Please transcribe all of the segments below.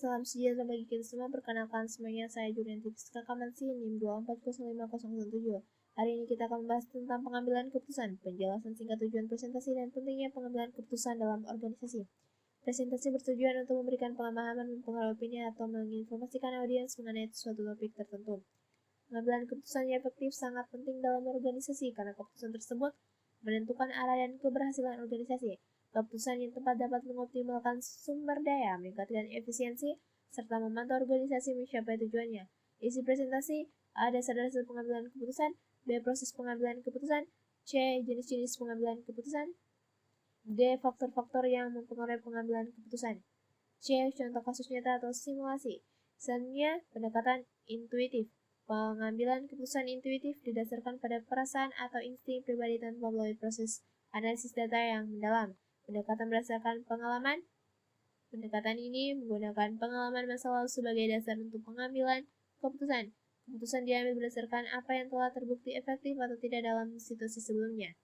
Salam sejahtera bagi kita semua. Perkenalkan semuanya, saya Jurianti Fiska Kamansi, NIM 2405017. Hari ini kita akan membahas tentang pengambilan keputusan, penjelasan singkat tujuan presentasi, dan pentingnya pengambilan keputusan dalam organisasi. Presentasi bertujuan untuk memberikan pemahaman, mempengaruhi opini, atau menginformasikan audiens mengenai suatu topik tertentu. Pengambilan keputusan yang efektif sangat penting dalam organisasi karena keputusan tersebut menentukan arah dan keberhasilan organisasi. Keputusan yang tepat dapat mengoptimalkan sumber daya, meningkatkan efisiensi, serta membantu organisasi mencapai tujuannya. Isi presentasi: A. Dasar-dasar pengambilan keputusan, B. Proses pengambilan keputusan, C. Jenis-jenis pengambilan keputusan, D. Faktor-faktor yang mempengaruhi pengambilan keputusan, C. Contoh kasus nyata atau simulasi. Selanjutnya, pendekatan intuitif. Pengambilan keputusan intuitif didasarkan pada perasaan atau insting pribadi tanpa melalui proses analisis data yang mendalam. Pendekatan berdasarkan pengalaman. Pendekatan ini menggunakan pengalaman masa lalu sebagai dasar untuk pengambilan keputusan. Keputusan diambil berdasarkan apa yang telah terbukti efektif atau tidak dalam situasi sebelumnya.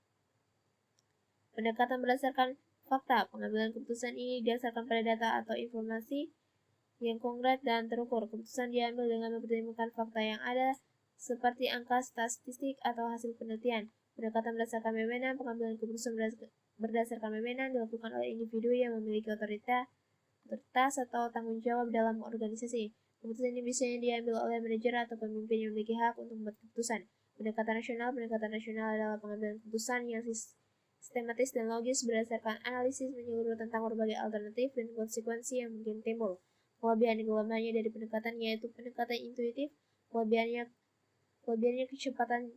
Pendekatan berdasarkan fakta. Pengambilan keputusan ini didasarkan pada data atau informasi yang konkret dan terukur. Keputusan diambil dengan mempertimbangkan fakta yang ada, seperti angka statistik atau hasil penelitian. Pendekatan berdasarkan wewenang. Pengambilan keputusan berdasarkan wewenang dilakukan oleh individu yang memiliki otoritas atau tanggung jawab dalam organisasi. Keputusan ini biasanya diambil oleh manajer atau pemimpin yang memiliki hak untuk membuat keputusan. Pendekatan rasional. Pendekatan rasional adalah pengambilan keputusan yang sistematis dan logis berdasarkan analisis menyeluruh tentang berbagai alternatif dan konsekuensi yang mungkin timbul. Kelebihan dan kelemahannya dari pendekatan yaitu pendekatan intuitif. Kelebihannya kecepatan,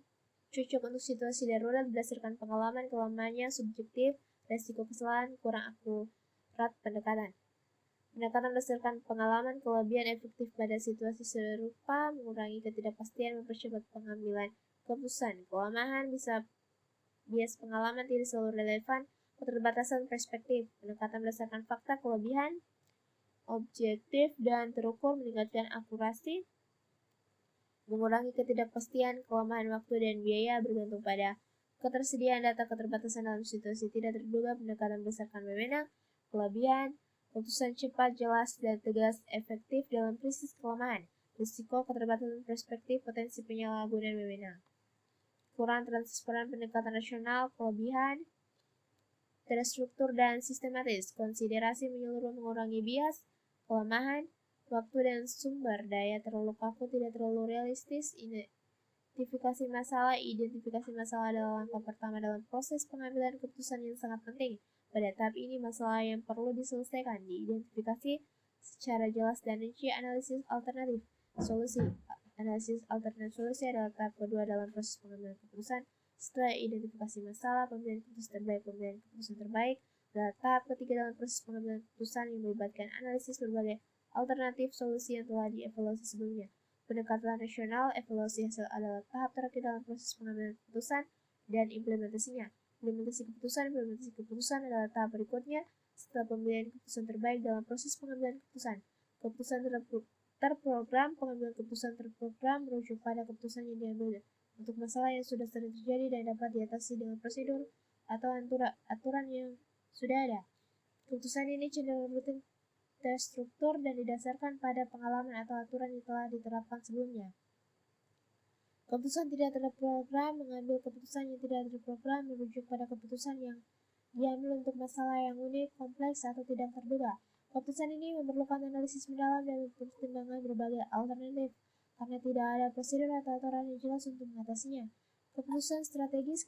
cocok untuk situasi darurat berdasarkan pengalaman. Kelemahannya subjektif, resiko kesalahan, kurang akurat pendekatan. Pendekatan berdasarkan pengalaman. Kelebihan efektif pada situasi serupa, mengurangi ketidakpastian, mempercepat pengambilan keputusan. Kelemahan bias pengalaman tidak selalu relevan, keterbatasan perspektif. Pendekatan berdasarkan fakta. Kelebihan objektif dan terukur, meningkatkan akurasi, mengurangi ketidakpastian. Kelemahan waktu dan biaya bergantung pada ketersediaan data, keterbatasan dalam situasi tidak terduga. Pendekatan berdasarkan wewenang. Kelebihan keputusan cepat, jelas, dan tegas, efektif dalam krisis. Kelemahan risiko, keterbatasan perspektif, potensi penyalahgunaan wewenang. Kurang transparan. Pendekatan rasional. Kelebihan terstruktur dan sistematis, konsiderasi menyeluruh, mengurangi bias. Kelemahan waktu dan sumber daya terlalu kaku, tidak terlalu realistis. Identifikasi masalah adalah langkah pertama dalam proses pengambilan keputusan yang sangat penting. Pada tahap ini, masalah yang perlu diselesaikan diidentifikasi secara jelas dan rinci. Analisis alternatif solusi. Analisis alternatif solusi adalah tahap kedua dalam proses pengambilan keputusan. Setelah identifikasi masalah, pemilihan keputusan terbaik adalah tahap ketiga dalam proses pengambilan keputusan yang melibatkan analisis berbagai alternatif solusi yang telah dievaluasi sebelumnya. Pendekatan rasional. Evaluasi hasil adalah tahap terakhir dalam proses pengambilan keputusan dan implementasinya. Implementasi keputusan adalah tahap berikutnya setelah pemilihan keputusan terbaik dalam proses pengambilan keputusan. Keputusan terprogram. Pengambilan keputusan terprogram merujuk pada keputusan yang diambil untuk masalah yang sudah sering terjadi dan dapat diatasi dengan prosedur atau aturan yang sudah ada. Keputusan ini cenderung rutin, terstruktur, dan didasarkan pada pengalaman atau aturan yang telah diterapkan sebelumnya. Keputusan tidak terprogram. Mengambil keputusan yang tidak terprogram merujuk pada keputusan yang diambil untuk masalah yang unik, kompleks, atau tidak terduga. Keputusan ini memerlukan analisis mendalam dan pertimbangan berbagai alternatif karena tidak ada prosedur atau aturan yang jelas untuk mengatasinya. Keputusan strategis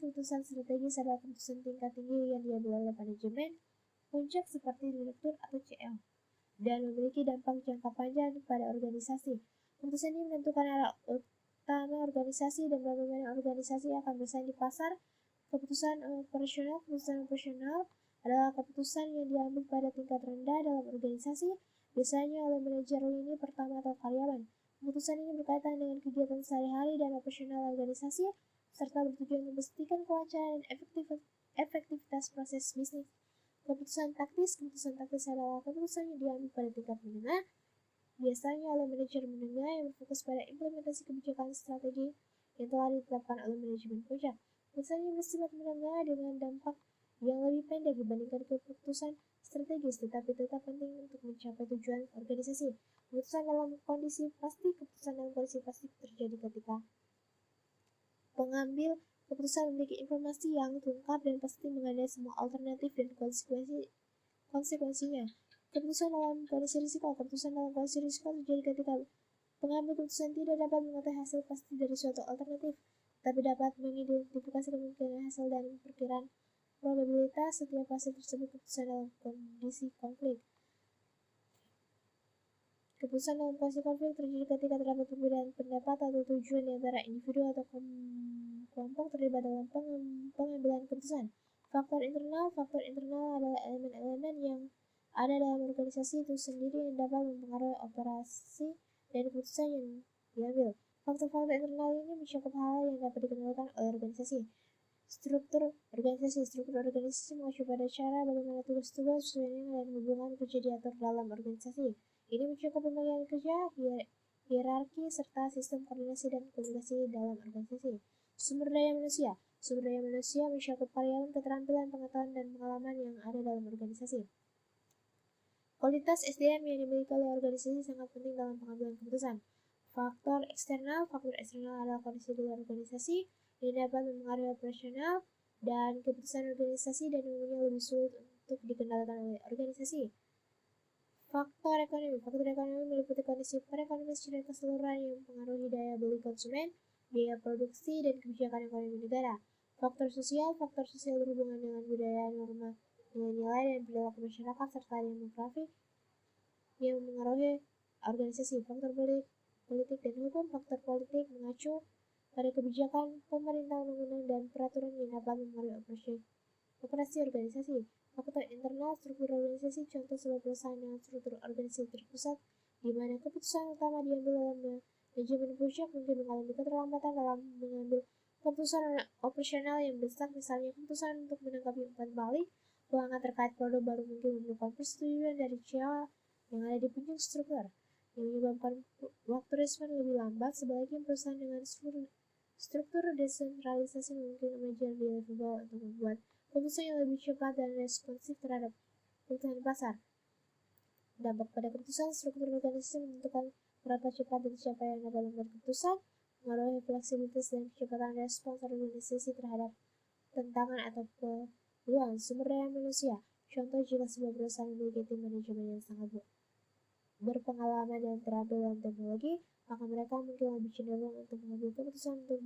adalah keputusan tingkat tinggi yang diambil oleh manajemen puncak seperti direktur atau CL dan memiliki dampak jangka panjang pada organisasi. Keputusan ini menentukan arah utama organisasi dan bagaimana organisasi akan bersaing di pasar. Keputusan operasional adalah keputusan yang diambil pada tingkat rendah dalam organisasi, biasanya oleh manajer lini pertama atau karyawan. Keputusan ini berkaitan dengan kegiatan sehari-hari dan operasional organisasi, serta bertujuan memastikan kelancaran dan efektivitas proses bisnis. Keputusan taktis adalah keputusan yang diambil pada tingkat menengah, biasanya oleh manajer menengah yang berfokus pada implementasi kebijakan strategi yang telah ditetapkan oleh manajemen puncak. Keputusan ini bersifat menengah dengan dampak yang lebih pendek dibandingkan keputusan strategis, tetapi tetap penting untuk mencapai tujuan organisasi. Keputusan dalam kondisi pasti terjadi ketika pengambil keputusan memiliki informasi yang lengkap dan pasti mengenai semua alternatif dan konsekuensinya. Keputusan dalam kondisi risiko terjadi ketika pengambil keputusan tidak dapat mengetahui hasil pasti dari suatu alternatif, tapi dapat mengidentifikasi kemungkinan hasil dan perkiraan probabilitas setiap hasil tersebut. Keputusan dalam kondisi konflik. Keputusan dalam kondisi konflik terjadi ketika terdapat perbedaan pendapat atau tujuan di antara individu atau kelompok terlibat dalam pengambilan keputusan. Faktor internal adalah elemen-elemen yang ada dalam organisasi itu sendiri yang dapat mempengaruhi operasi dan keputusan yang diambil. Faktor-faktor internal ini mencakup hal yang dapat dikendalikan oleh organisasi. Struktur organisasi mengacu pada cara bagaimana tugas-tugas, dan hubungan kerja diatur dalam organisasi. Ini mencakup pembagian kerja, hierarki, serta sistem koordinasi dan komunikasi dalam organisasi. Sumber daya manusia mencakup karyawan, keterampilan, pengetahuan, dan pengalaman yang ada dalam organisasi. Kualitas SDM yang dimiliki oleh organisasi sangat penting dalam pengambilan keputusan. Faktor eksternal adalah kondisi di luar organisasi yang dapat mempengaruhi operasional dan keputusan organisasi dan umumnya lebih sulit untuk dikendalikan oleh organisasi. Faktor ekonomi meliputi kondisi perekonomian secara keseluruhan yang mempengaruhi daya beli konsumen, biaya produksi, dan kebijakan ekonomi negara. Faktor sosial berhubungan dengan budaya, norma, nilai-nilai, dan perilaku masyarakat, serta demografi yang mempengaruhi organisasi. Faktor politik dan hukum. Faktor politik mengacu pada kebijakan pemerintah, undang-undang, dan peraturan yang dapat mempengaruhi operasi organisasi. Faktor internal, struktur organisasi. Contoh sebuah perusahaan dengan struktur organisasi terpusat, di mana keputusan utama diambil dalam manajemen pusat, mungkin mengalami keterlambatan dalam mengambil keputusan operasional yang besar, misalnya keputusan untuk menanggapi umpan balik pelanggan terkait produk baru mungkin memerlukan persetujuan dari CEO yang ada di puncak struktur, yang menyebabkan waktu respon lebih lambat. Sebaliknya, perusahaan dengan struktur desentralisasi mungkin manajer di level bawah untuk membuat keputusan yang lebih cepat dan responsif terhadap kebutuhan pasar. Dampak pada keputusan. Struktur organisasi menentukan berapa cepat dan siapa yang dapat membuat keputusan, mengaruhi fleksibilitas dan kecepatan respons organisasi terhadap tantangan atau peluang. Sumber daya manusia. Contoh, jika sebuah perusahaan memiliki tim manajemen yang sangat berpengalaman dan terampil dalam teknologi, maka mereka mungkin lebih cenderung untuk mengambil keputusan untuk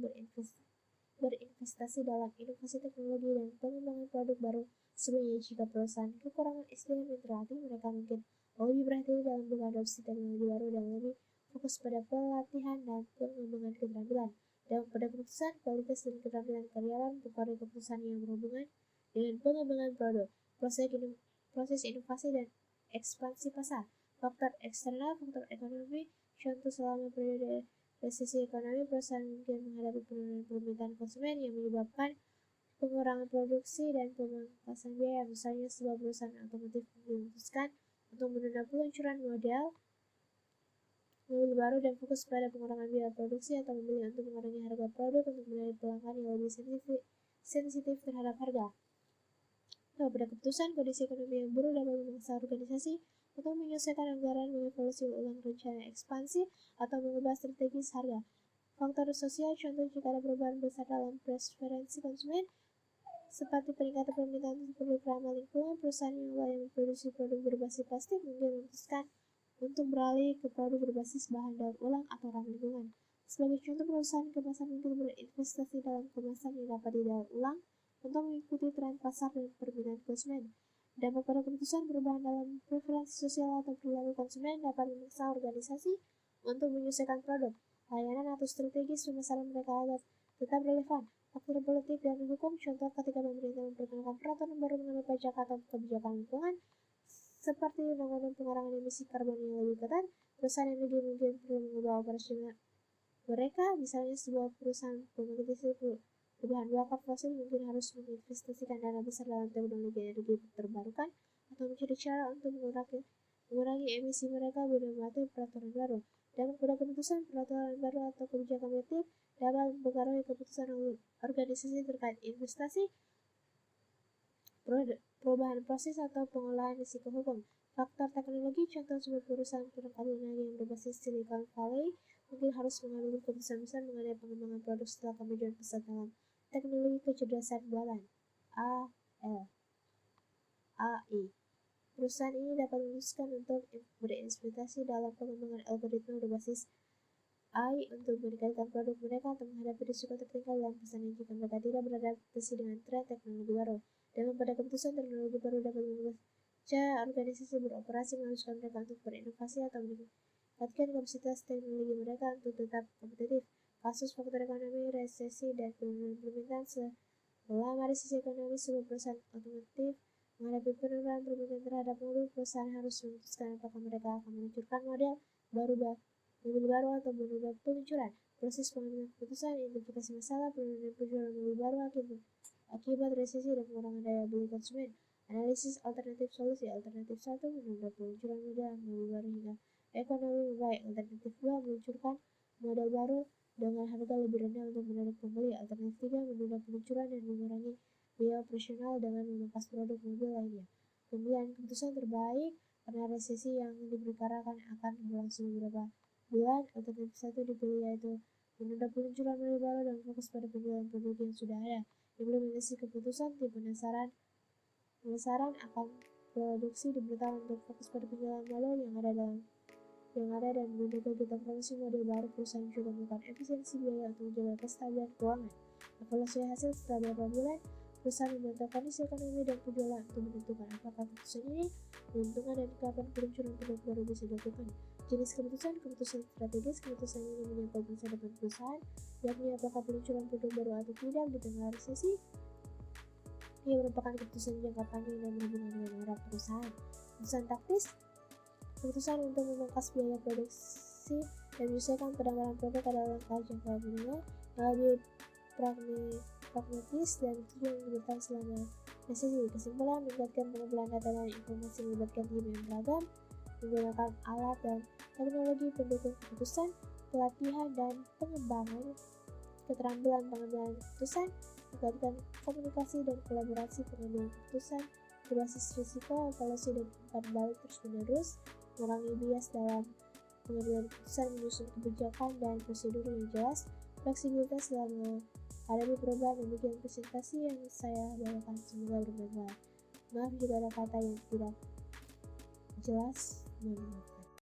berinvestasi dalam inovasi teknologi dan pengembangan produk baru. Sebenarnya, jika perusahaan kekurangan SDM yang terlatih, mereka mungkin lebih berhati-hati dalam mengadopsi teknologi baru dan lebih fokus pada pelatihan dan pengembangan keterampilan. Dampak pada keputusan. Kualitas dan keterampilan karyawan mempengaruhi keputusan yang berhubungan dengan pengembangan produk, proses inovasi, dan ekspansi pasar. Faktor eksternal, faktor ekonomi. Contoh, selama periode resesi ekonomi, perusahaan mungkin menghadapi penurunan permintaan konsumen yang menyebabkan pengurangan produksi dan pemangkasan biaya. Misalnya, sebuah perusahaan otomotif memutuskan untuk menunda peluncuran mobil baru dan fokus pada pengurangan biaya produksi, atau memilih untuk mengurangi harga produk untuk menarik pelanggan yang lebih sensitif terhadap harga. Pada keputusan, kondisi ekonomi yang buruk dapat memaksa organisasi untuk menyelesaikan anggaran, mengevaluasi ulang rencana ekspansi, atau mengubah strategis harga. Faktor sosial. Contoh, jika ada perubahan besar dalam preferensi konsumen, seperti peningkatan permintaan untuk produk ramah lingkungan, perusahaan yang awalnya memproduksi produk berbasis plastik mungkin memutuskan untuk beralih ke produk berbasis bahan daur ulang atau ramah lingkungan. Sebagai contoh, perusahaan kemasan mungkin berinvestasi dalam kemasan yang dapat didaur ulang untuk mengikuti tren pasar dan permintaan konsumen. Dampak pada keputusan. Perubahan dalam preferensi sosial atau perilaku konsumen dapat memaksa organisasi untuk menyesuaikan produk, layanan, atau strategis pemasaran mereka agar tetap relevan. Faktor politik dan hukum. Contoh, ketika pemerintah memperkenalkan peraturan baru mengenai pajak atau kebijakan lingkungan, seperti undang-undang pengurangan emisi karbon yang lebih ketat, perusahaan energi mungkin perlu mengubah operasi mereka. Misalnya, sebuah perusahaan pembangkit listrik berbahan bakar fosil mungkin harus menginvestasikan dana besar dalam teknologi energi terbarukan atau mencari cara untuk mengurangi emisi mereka guna mematuhi peraturan baru. Dampak pada keputusan. Peraturan baru atau kebijakan politik dapat mempengaruhi keputusan organisasi terkait investasi, perubahan proses atau pengolahan risiko hukum. Faktor teknologi, contoh sebuah perusahaan perangkat lunak yang berbasis Silicon Valley mungkin harus mengambil keputusan besar mengenai pengembangan produk setelah kemajuan pesat dalam teknologi kecerdasan buatan AI. Perusahaan ini dapat memutuskan untuk berinvestasi dalam pengembangan algoritma berbasis AI untuk meningkatkan produk mereka atau menghadapi risiko tertinggal dalam pesanan jika mereka tidak beradaptasi dengan tren teknologi baru. Dalam pada keputusan teknologi baru dapat membuat organisasi beroperasi mengharuskan mereka untuk berinovasi atau meningkatkan kapasitas teknologi mereka untuk tetap kompetitif. Kasus faktor ekonomi, resesi, dan penurunan permintaan selama resesi ekonomi sebuah perusahaan otomotif menghadapi penurunan permintaan terhadap mobil, perusahaan harus memutuskan apakah mereka akan meluncurkan model mobil baru atau menunda peluncuran. Proses pengambilan keputusan, identifikasi masalah, penurunan penjualan mobil baru akibat resesi dan pengurangan daya beli konsumen. Analisis alternatif solusi. Alternatif 1, menunda peluncuran model mobil baru hingga ekonomi membaik. Alternatif 2, meluncurkan model baru dengan harga lebih rendah untuk menarik pembeli. Alternatif 3, menunda peluncuran dan mengurangi biaya operasional dengan memangkas produk mobil lainnya. Pemilihan keputusan terbaik karena resesi yang diperkirakan akan berlangsung beberapa bulan. Alternatif 1 dipilih, yaitu menunda peluncuran model baru dan fokus pada penjualan produk yang sudah ada. Implementasi keputusan tim pemasaran akan produksi diberitahu untuk fokus pada penjualan model yang ada dan menunda kegiatan promosi model baru. Perusahaan juga melakukan efisiensi biaya untuk menjaga kestabilan keuangan. Evaluasi hasil setelah beberapa bulan, perusahaan memantau kondisi ekonomi dan penjualan untuk menentukan apakah keputusan ini menguntungkan dan kapan peluncuran produk baru bisa dilakukan. Jenis keputusan strategis. Keputusan ini menyangkut masa depan perusahaan, yakni apakah peluncuran produk baru atau tidak di tengah resesi. Ia merupakan keputusan jangka panjang dan berhubungan dengan arah perusahaan. Keputusan taktis. Keputusan untuk memangkas biaya produksi dan menyelesaikan pendapatan produk adalah langkah jangka menengah yang lebih pragmatis dan tujuan bertahan selama resesi. Kesimpulan, meningkatkan pengumpulan data dan informasi melibatkan tim yang beragam, menggunakan alat dan teknologi pendukung keputusan, pelatihan dan pengembangan keterampilan pengambilan keputusan, meningkatkan komunikasi dan kolaborasi pengambilan keputusan berbasis risiko, evaluasi dan umpan balik terus-menerus, mengurangi bias dalam pengambilan keputusan, menyusun kebijakan dan prosedur yang jelas, fleksibilitas dalam menghadapi perubahan. Demikian presentasi yang saya bawakan, semoga bermanfaat. Maaf jika ada kata yang tidak jelas.